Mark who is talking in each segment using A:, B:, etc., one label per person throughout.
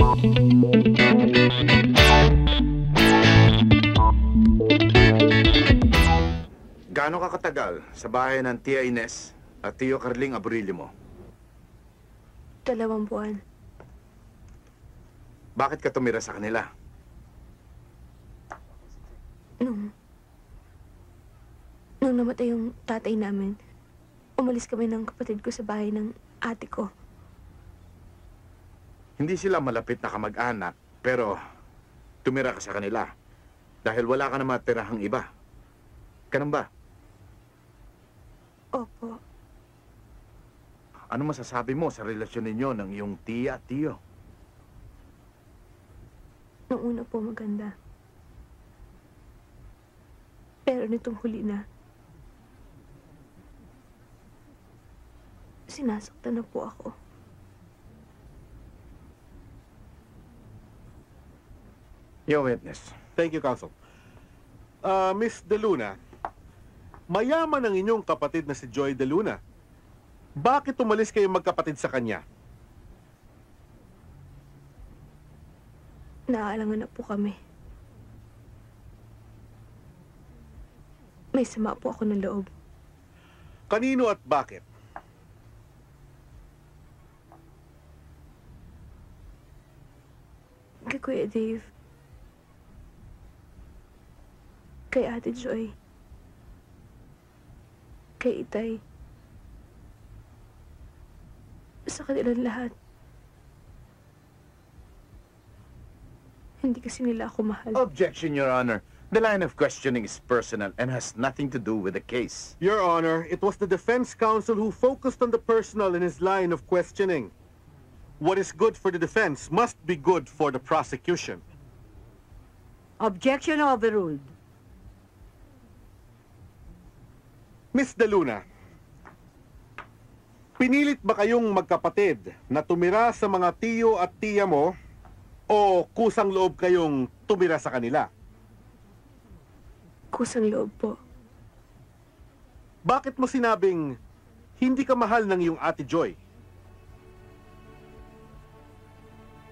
A: Gaano ka katagal sa bahay ng Tia Ines at Tio Carling Aburilio mo?
B: 2 buwan.
A: Bakit ka tumira sa kanila?
B: Nung namatay yung tatay namin, umalis kami ng kapatid ko sa bahay ng ate ko.
A: Hindi sila malapit na kamag-anak, pero tumira ka sa kanila dahil wala ka na matirahang iba. Ganun ba?
B: Opo.
A: Ano masasabi mo sa relasyon ninyo ng iyong tiya at tiyo?
B: Nung una po maganda. Pero nitong huli na, sinasaktan na po ako.
A: Your witness.
C: Thank you, Counsel. Miss De Luna, mayaman ang inyong kapatid na si Joy De Luna. Bakit umalis kayo magkapatid sa kanya?
B: Naaalangan na po kami. May sama po ako ng loob.
C: Kanino at bakit?
B: Kay Kuya Dave. Kay Ate Joy. Kay Itay. Sa kanilang lahat. Hindi kasi nila ako mahal.
A: Objection, Your Honor. The line of questioning is personal and has nothing to do with the case.
C: Your Honor, it was the defense counsel who focused on the personal in his line of questioning. What is good for the defense must be good for the prosecution.
D: Objection overruled.
C: Miss De Luna, pinilit ba kayong magkapatid na tumira sa mga tiyo at tiya mo o kusang loob kayong tumira sa kanila?
B: Kusang loob po.
C: Bakit mo sinabing hindi ka mahal ng iyong Ate Joy?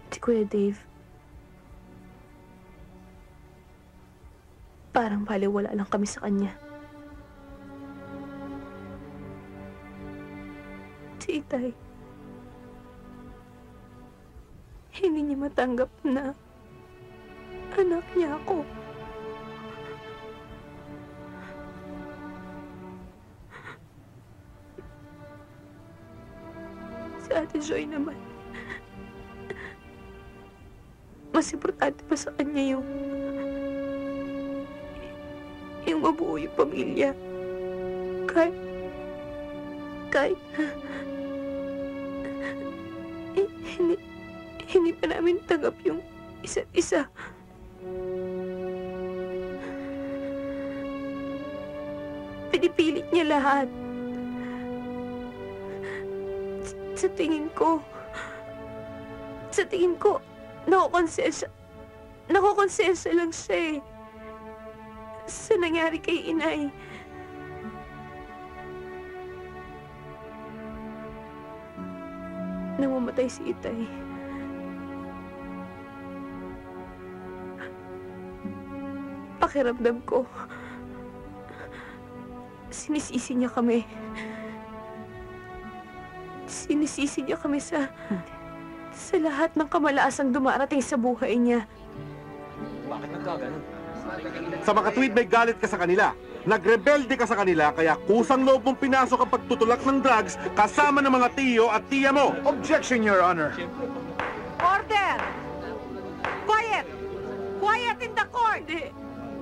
B: Si Kuya Dave. Parang baliwala lang kami sa kanya. Si Itay. Hindi niya matanggap na anak niya ako. Si Ate Joy naman. Mas importante pa sa kanya yung mabuo yung pamilya. Kahit hindi pa namin tanggap yung isa't isa. Pinipilit niya lahat. Sa tingin ko, nakukonsensya lang siya eh. Sa nangyari kay Inay. Nang mamatay si Itay. Pakiramdam ko, sinisisi niya kami. Sinisisi niya kami sa lahat ng kamalaasang dumarating sa buhay niya.
E: Bakit nagkaganon?
C: Sa makatuwid may galit ka sa kanila. Nagrebelde ka sa kanila, kaya kusang loob mong pinasok ang pagtutulak ng drugs kasama ng mga tiyo at tiya mo.
A: Objection, Your Honor.
D: Order! Quiet! Quiet in the court!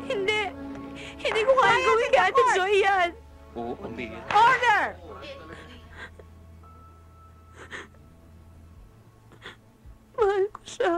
B: Hindi ko kaya gawin kay Ate Joy yan.
E: Oo, pambihira.
D: Order!
B: Mahal ko siya.